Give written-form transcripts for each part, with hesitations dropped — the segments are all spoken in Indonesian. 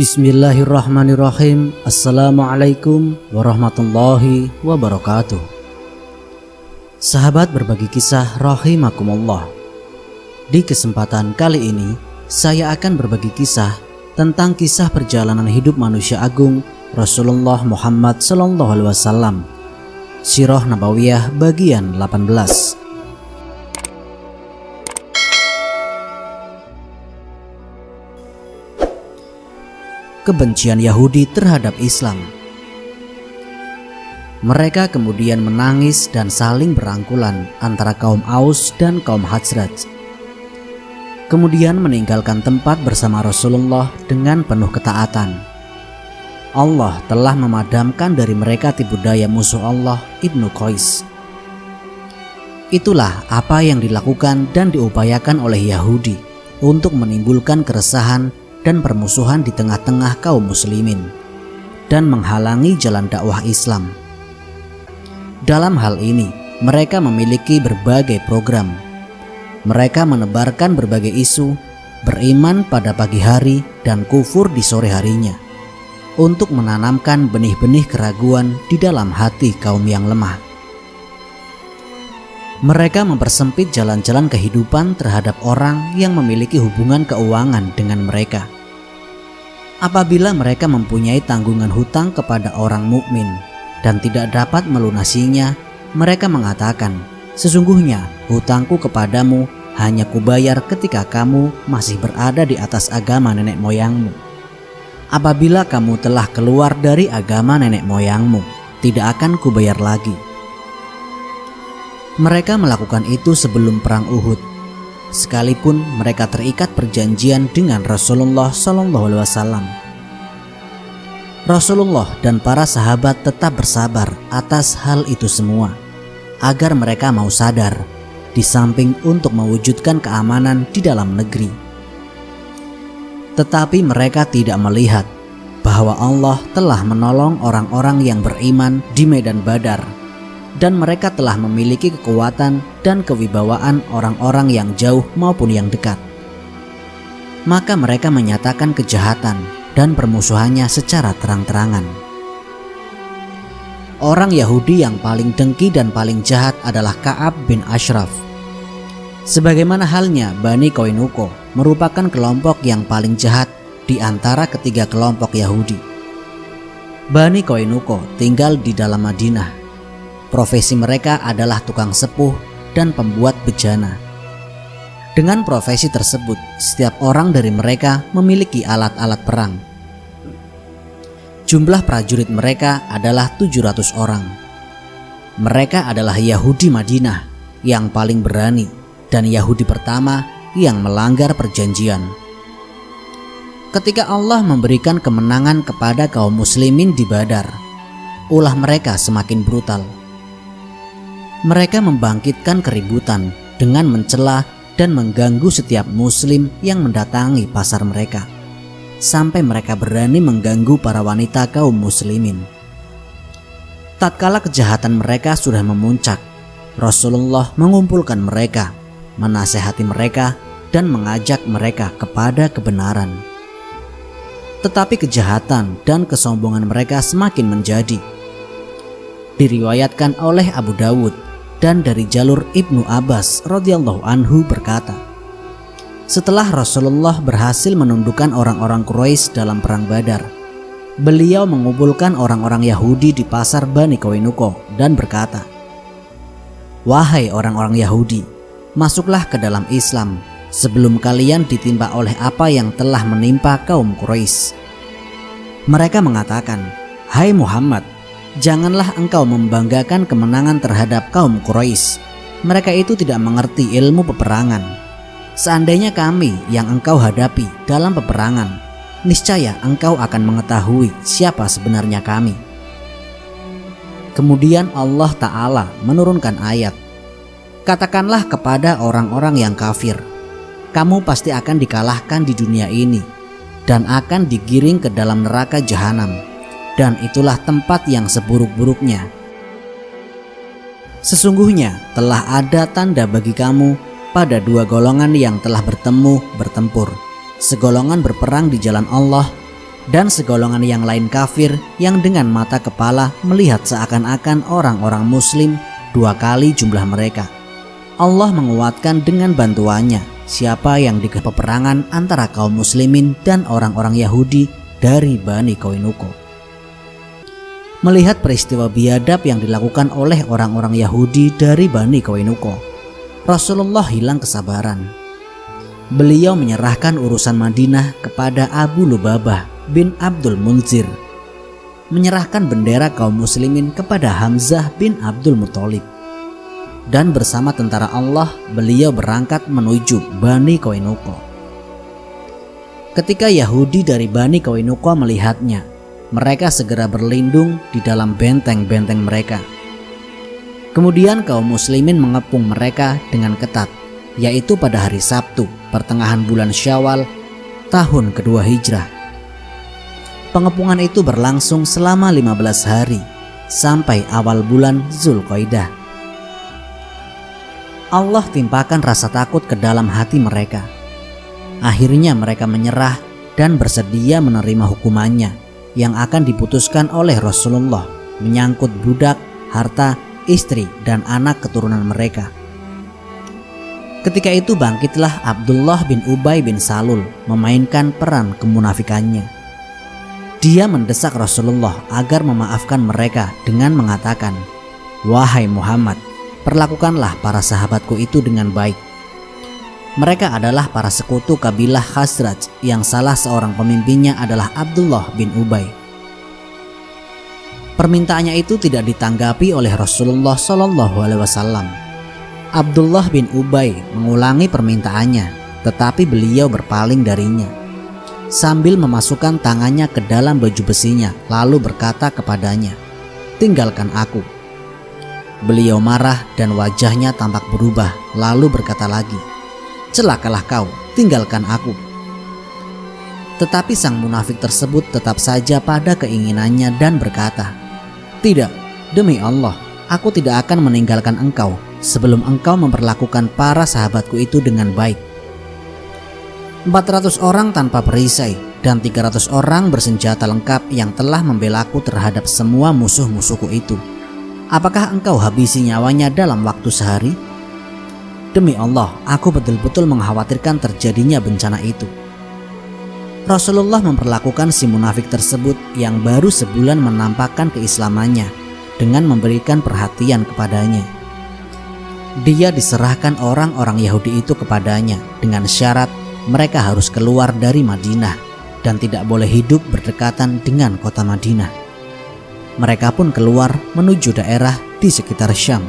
Bismillahirrahmanirrahim. Assalamualaikum warahmatullahi wabarakatuh. Sahabat berbagi kisah rahimakumullah. Di kesempatan kali ini saya akan berbagi kisah tentang kisah perjalanan hidup manusia agung Rasulullah Muhammad SAW. Sirah Nabawiyah bagian 18. Kebencian Yahudi terhadap Islam. Mereka kemudian menangis dan saling berangkulan antara kaum Aus dan kaum Khazraj. Kemudian meninggalkan tempat bersama Rasulullah dengan penuh ketaatan. Allah telah memadamkan dari mereka tipu daya musuh Allah Ibnu Qais. Itulah apa yang dilakukan dan diupayakan oleh Yahudi untuk menimbulkan keresahan dan permusuhan di tengah-tengah kaum muslimin dan menghalangi jalan dakwah Islam. Dalam hal ini, mereka memiliki berbagai program. Mereka menebarkan berbagai isu, beriman pada pagi hari dan kufur di sore harinya, untuk menanamkan benih-benih keraguan di dalam hati kaum yang lemah. Mereka mempersempit jalan-jalan kehidupan terhadap orang yang memiliki hubungan keuangan dengan mereka. Apabila mereka mempunyai tanggungan hutang kepada orang mukmin dan tidak dapat melunasinya, mereka mengatakan, "Sesungguhnya hutangku kepadamu hanya kubayar ketika kamu masih berada di atas agama nenek moyangmu. Apabila kamu telah keluar dari agama nenek moyangmu, tidak akan kubayar lagi." Mereka melakukan itu sebelum perang Uhud, sekalipun mereka terikat perjanjian dengan Rasulullah SAW. Rasulullah dan para sahabat tetap bersabar atas hal itu semua, agar mereka mau sadar, di samping untuk mewujudkan keamanan di dalam negeri. Tetapi mereka tidak melihat bahwa Allah telah menolong orang-orang yang beriman di medan Badar, dan mereka telah memiliki kekuatan dan kewibawaan orang-orang yang jauh maupun yang dekat. Maka mereka menyatakan kejahatan dan permusuhannya secara terang-terangan. Orang Yahudi yang paling dengki dan paling jahat adalah Ka'ab bin Ashraf. Sebagaimana halnya Bani Qainuqa merupakan kelompok yang paling jahat di antara ketiga kelompok Yahudi. Bani Qainuqa tinggal di dalam Madinah. Profesi mereka adalah tukang sepuh dan pembuat bejana. Dengan profesi tersebut, setiap orang dari mereka memiliki alat-alat perang. Jumlah prajurit mereka adalah 700 orang. Mereka adalah Yahudi Madinah yang paling berani dan Yahudi pertama yang melanggar perjanjian. Ketika Allah memberikan kemenangan kepada kaum muslimin di Badar, ulah mereka semakin brutal. Mereka membangkitkan keributan dengan mencela dan mengganggu setiap muslim yang mendatangi pasar mereka, sampai mereka berani mengganggu para wanita kaum muslimin. Tatkala kejahatan mereka sudah memuncak, Rasulullah mengumpulkan mereka, menasehati mereka dan mengajak mereka kepada kebenaran. Tetapi kejahatan dan kesombongan mereka semakin menjadi. Diriwayatkan oleh Abu Dawud dan dari jalur Ibnu Abbas radhiyallahu anhu berkata, setelah Rasulullah berhasil menundukkan orang-orang Quraisy dalam perang Badar, beliau mengumpulkan orang-orang Yahudi di pasar Bani Qainuqa dan berkata, "Wahai orang-orang Yahudi, masuklah ke dalam Islam sebelum kalian ditimpa oleh apa yang telah menimpa kaum Quraisy." Mereka mengatakan, "Hai Muhammad, janganlah engkau membanggakan kemenangan terhadap kaum Quraisy. Mereka itu tidak mengerti ilmu peperangan. Seandainya kami yang engkau hadapi dalam peperangan, niscaya engkau akan mengetahui siapa sebenarnya kami." Kemudian Allah Ta'ala menurunkan ayat, "Katakanlah kepada orang-orang yang kafir, kamu pasti akan dikalahkan di dunia ini dan akan digiring ke dalam neraka jahanam. Dan itulah tempat yang seburuk-buruknya. Sesungguhnya telah ada tanda bagi kamu pada dua golongan yang telah bertempur. Segolongan berperang di jalan Allah dan segolongan yang lain kafir yang dengan mata kepala melihat seakan-akan orang-orang muslim 2 kali jumlah mereka. Allah menguatkan dengan bantuannya siapa yang di peperangan antara kaum muslimin dan orang-orang Yahudi dari Bani Qainuqa. Melihat peristiwa biadab yang dilakukan oleh orang-orang Yahudi dari Bani Qainuqa, Rasulullah hilang kesabaran. Beliau menyerahkan urusan Madinah kepada Abu Lubabah bin Abdul Munzir, menyerahkan bendera kaum muslimin kepada Hamzah bin Abdul Muthalib, dan bersama tentara Allah beliau berangkat menuju Bani Qainuqa. Ketika Yahudi dari Bani Qainuqa melihatnya, mereka segera berlindung di dalam benteng-benteng mereka. Kemudian kaum muslimin mengepung mereka dengan ketat, yaitu pada hari Sabtu pertengahan bulan Syawal tahun kedua Hijrah. Pengepungan itu berlangsung selama 15 hari sampai awal bulan Zulqaidah. Allah timpakan rasa takut ke dalam hati mereka. Akhirnya mereka menyerah dan bersedia menerima hukumannya yang akan diputuskan oleh Rasulullah menyangkut budak, harta, istri, dan anak keturunan mereka. Ketika itu bangkitlah Abdullah bin Ubay bin Salul memainkan peran kemunafikannya. Dia mendesak Rasulullah agar memaafkan mereka dengan mengatakan, "Wahai Muhammad, perlakukanlah para sahabatku itu dengan baik. Mereka adalah para sekutu kabilah Khazraj yang salah seorang pemimpinnya adalah Abdullah bin Ubay." Permintaannya itu tidak ditanggapi oleh Rasulullah SAW. Abdullah bin Ubay mengulangi permintaannya, tetapi beliau berpaling darinya sambil memasukkan tangannya ke dalam baju besinya, lalu berkata kepadanya, "Tinggalkan aku." Beliau marah dan wajahnya tampak berubah, lalu berkata lagi, "Celakalah kau, tinggalkan aku." Tetapi sang munafik tersebut tetap saja pada keinginannya dan berkata, "Tidak, demi Allah, aku tidak akan meninggalkan engkau sebelum engkau memperlakukan para sahabatku itu dengan baik." 400 orang tanpa perisai dan 300 orang bersenjata lengkap yang telah membelaku terhadap semua musuh-musuhku itu. Apakah engkau habisi nyawanya dalam waktu sehari? Demi Allah, aku betul-betul mengkhawatirkan terjadinya bencana itu. Rasulullah memperlakukan si munafik tersebut yang baru sebulan menampakkan keislamannya dengan memberikan perhatian kepadanya. Dia diserahkan orang-orang Yahudi itu kepadanya dengan syarat mereka harus keluar dari Madinah dan tidak boleh hidup berdekatan dengan kota Madinah. Mereka pun keluar menuju daerah di sekitar Syam.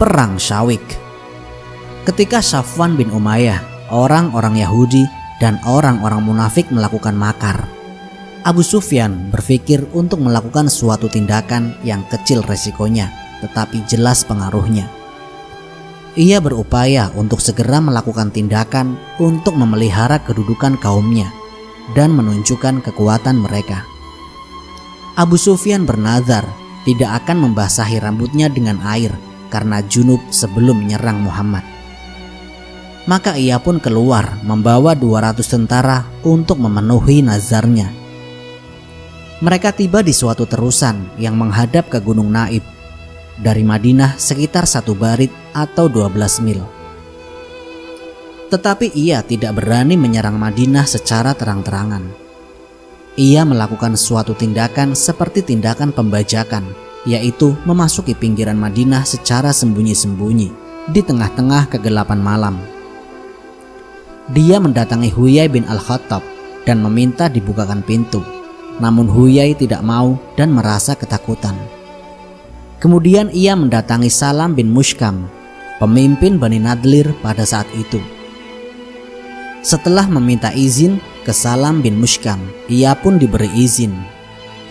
Perang Syawik. Ketika Safwan bin Umayyah, orang-orang Yahudi dan orang-orang munafik melakukan makar, Abu Sufyan berpikir untuk melakukan suatu tindakan yang kecil resikonya tetapi jelas pengaruhnya. Ia berupaya untuk segera melakukan tindakan untuk memelihara kedudukan kaumnya dan menunjukkan kekuatan mereka. Abu Sufyan bernazar tidak akan membasahi rambutnya dengan air karena junub sebelum menyerang Muhammad. Maka ia pun keluar membawa 200 tentara untuk memenuhi nazarnya. Mereka tiba di suatu terusan yang menghadap ke Gunung Naib. Dari Madinah sekitar 1 barit atau 12 mil. Tetapi ia tidak berani menyerang Madinah secara terang-terangan. Ia melakukan suatu tindakan seperti tindakan pembajakan, yaitu memasuki pinggiran Madinah secara sembunyi-sembunyi di tengah-tengah kegelapan malam. Dia mendatangi Huyai bin Al-Khattab dan meminta dibukakan pintu. Namun Huyai tidak mau dan merasa ketakutan. Kemudian ia mendatangi Salam bin Mushkam, pemimpin Bani Nadlir pada saat itu. Setelah meminta izin ke Salam bin Mushkam, ia pun diberi izin,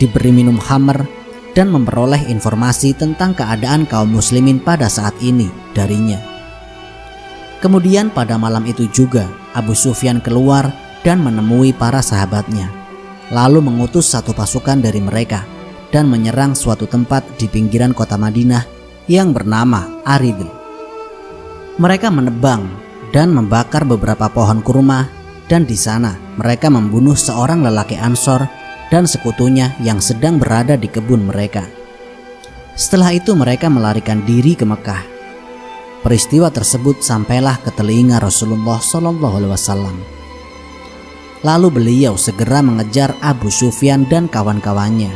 diberi minum khamr dan memperoleh informasi tentang keadaan kaum muslimin pada saat ini darinya. Kemudian pada malam itu juga Abu Sufyan keluar dan menemui para sahabatnya, lalu mengutus satu pasukan dari mereka dan menyerang suatu tempat di pinggiran kota Madinah yang bernama Aridil. Mereka menebang dan membakar beberapa pohon kurma dan di sana mereka membunuh seorang lelaki Ansor dan sekutunya yang sedang berada di kebun mereka. Setelah itu mereka melarikan diri ke Mekah. Peristiwa tersebut sampailah ke telinga Rasulullah SAW. Lalu beliau segera mengejar Abu Sufyan dan kawan-kawannya.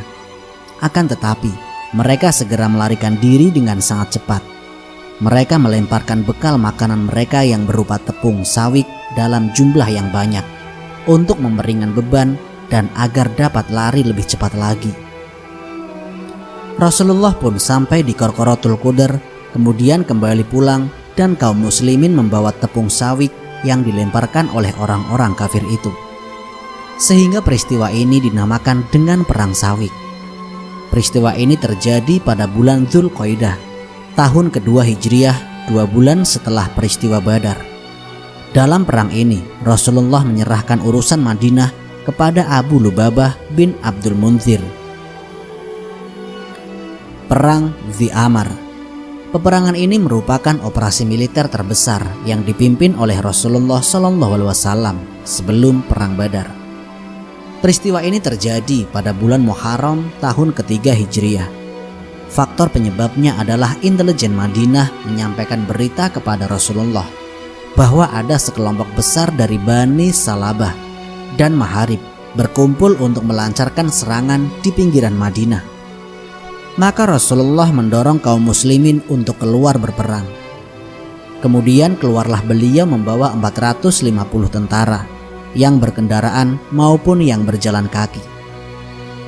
Akan tetapi mereka segera melarikan diri dengan sangat cepat. Mereka melemparkan bekal makanan mereka yang berupa tepung sawik dalam jumlah yang banyak untuk memberingan beban dan agar dapat lari lebih cepat lagi. Rasulullah pun sampai di Qorqoratul Qudar, kemudian kembali pulang dan kaum muslimin membawa tepung sawik yang dilemparkan oleh orang-orang kafir itu. Sehingga peristiwa ini dinamakan dengan Perang Sawik. Peristiwa ini terjadi pada bulan Dzulqa'dah, tahun kedua Hijriah, 2 bulan setelah peristiwa Badar. Dalam perang ini, Rasulullah menyerahkan urusan Madinah kepada Abu Lubabah bin Abdul Munzir. Perang Dzi Amar. Peperangan ini merupakan operasi militer terbesar yang dipimpin oleh Rasulullah SAW sebelum Perang Badar. Peristiwa ini terjadi pada bulan Muharram tahun ketiga Hijriah. Faktor penyebabnya adalah intelijen Madinah menyampaikan berita kepada Rasulullah bahwa ada sekelompok besar dari Bani Salabah dan Maharib berkumpul untuk melancarkan serangan di pinggiran Madinah. Maka Rasulullah mendorong kaum muslimin untuk keluar berperang. Kemudian keluarlah beliau membawa 450 tentara yang berkendaraan maupun yang berjalan kaki.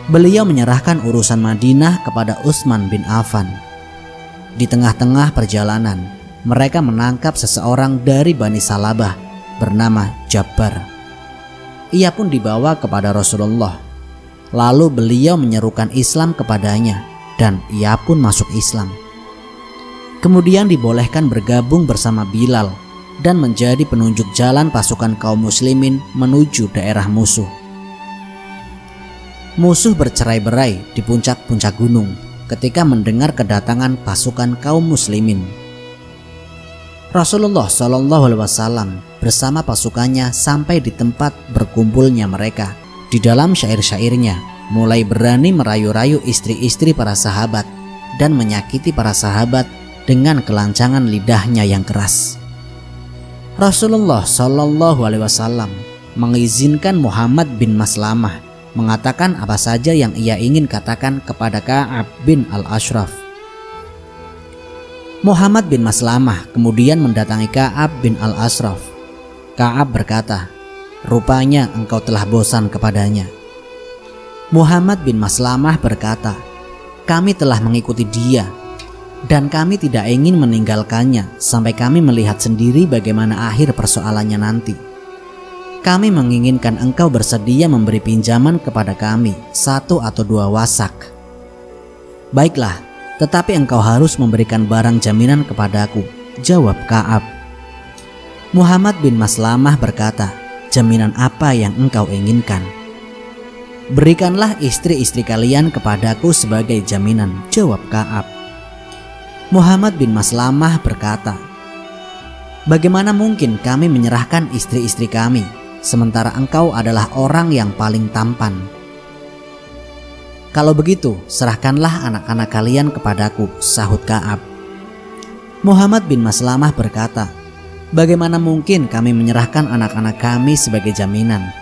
Beliau menyerahkan urusan Madinah kepada Utsman bin Affan. Di tengah-tengah perjalanan, mereka menangkap seseorang dari Bani Salabah bernama Jabbar. Ia pun dibawa kepada Rasulullah. Lalu beliau menyerukan Islam kepadanya dan ia pun masuk Islam. Kemudian dibolehkan bergabung bersama Bilal dan menjadi penunjuk jalan pasukan kaum muslimin menuju daerah musuh. Musuh bercerai-berai di puncak-puncak gunung ketika mendengar kedatangan pasukan kaum muslimin. Rasulullah SAW bersama pasukannya sampai di tempat berkumpulnya mereka. Di dalam syair-syairnya mulai berani merayu-rayu istri-istri para sahabat dan menyakiti para sahabat dengan kelancangan lidahnya yang keras. Rasulullah SAW mengizinkan Muhammad bin Maslamah mengatakan apa saja yang ia ingin katakan kepada Ka'ab bin al-Ashraf. Muhammad bin Maslamah kemudian mendatangi Ka'ab bin al-Ashraf. Ka'ab berkata, "Rupanya engkau telah bosan kepadanya." Muhammad bin Maslamah berkata, "Kami telah mengikuti dia dan kami tidak ingin meninggalkannya sampai kami melihat sendiri bagaimana akhir persoalannya nanti. Kami menginginkan engkau bersedia memberi pinjaman kepada kami 1 atau 2 wasak." "Baiklah, tetapi engkau harus memberikan barang jaminan kepadaku," jawab Ka'ab. Muhammad bin Maslamah berkata, "Jaminan apa yang engkau inginkan?" "Berikanlah istri-istri kalian kepadaku sebagai jaminan," jawab Ka'ab. Muhammad bin Maslamah berkata, "Bagaimana mungkin kami menyerahkan istri-istri kami, sementara engkau adalah orang yang paling tampan? Kalau begitu, serahkanlah anak-anak kalian kepadaku," sahut Ka'ab. Muhammad bin Maslamah berkata, "Bagaimana mungkin kami menyerahkan anak-anak kami sebagai jaminan?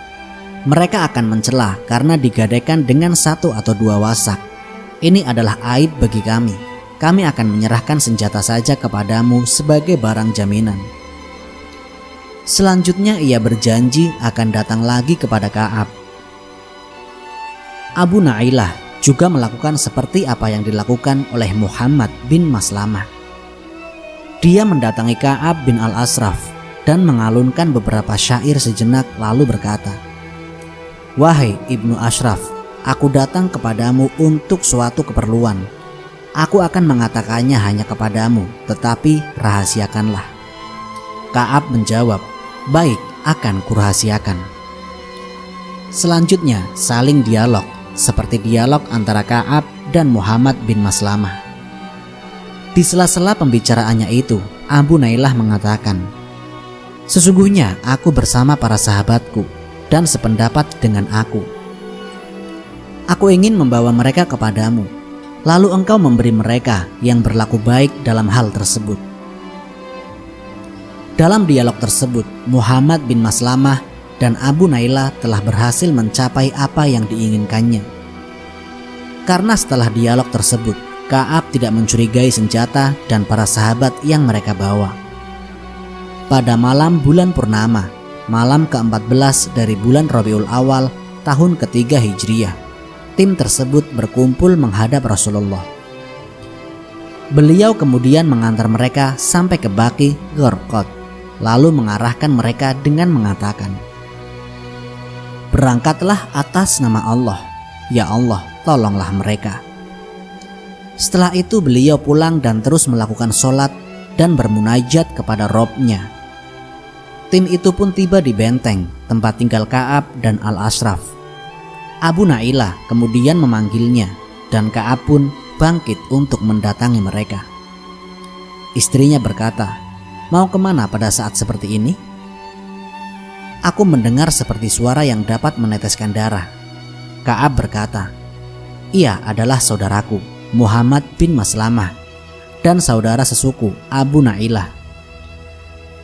Mereka akan mencela karena digadaikan dengan 1 atau 2 wasak. Ini adalah aib bagi kami. Kami akan menyerahkan senjata saja kepadamu sebagai barang jaminan." Selanjutnya ia berjanji akan datang lagi kepada Ka'ab. Abu Nailah juga melakukan seperti apa yang dilakukan oleh Muhammad bin Maslamah. Dia mendatangi Ka'ab bin al-Ashraf dan mengalunkan beberapa syair sejenak lalu berkata, "Wahai Ibnu Ashraf, aku datang kepadamu untuk suatu keperluan. Aku akan mengatakannya hanya kepadamu, tetapi rahasiakanlah." Ka'ab menjawab, "Baik, akan kurahasiakan." Selanjutnya saling dialog seperti dialog antara Ka'ab dan Muhammad bin Maslamah. Di sela-sela pembicaraannya itu, Abu Nailah mengatakan, Sesungguhnya aku bersama para sahabatku dan sependapat dengan aku. Aku ingin membawa mereka kepadamu, lalu engkau memberi mereka yang berlaku baik dalam hal tersebut." Dalam dialog tersebut, Muhammad bin Maslamah dan Abu Nailah telah berhasil mencapai apa yang diinginkannya. Karena setelah dialog tersebut, Ka'ab tidak mencurigai senjata dan para sahabat yang mereka bawa. Pada malam bulan purnama, malam ke-14 dari bulan Rabiul Awal tahun ketiga Hijriyah, tim tersebut berkumpul menghadap Rasulullah. Beliau kemudian mengantar mereka sampai ke Baqi Gharqad, lalu mengarahkan mereka dengan mengatakan, "Berangkatlah atas nama Allah, ya Allah, tolonglah mereka." Setelah itu beliau pulang dan terus melakukan sholat dan bermunajat kepada Robnya. Tim itu pun tiba di benteng tempat tinggal Ka'ab dan Al-Ashraf. Abu Nailah kemudian memanggilnya dan Ka'ab pun bangkit untuk mendatangi mereka. Istrinya berkata, "Mau kemana pada saat seperti ini?" "Aku mendengar seperti suara yang dapat meneteskan darah." Ka'ab berkata, "Ia adalah saudaraku Muhammad bin Maslamah dan saudara sesuku Abu Nailah.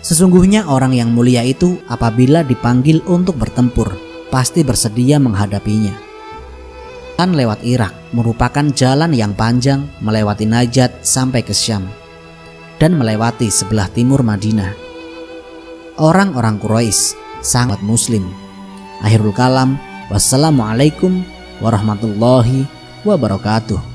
Sesungguhnya orang yang mulia itu apabila dipanggil untuk bertempur pasti bersedia menghadapinya." Jalan lewat Irak merupakan jalan yang panjang melewati Najd sampai ke Syam dan melewati sebelah timur Madinah. Orang-orang Quraisy sangat muslim. Akhirul kalam, wassalamualaikum warahmatullahi wabarakatuh.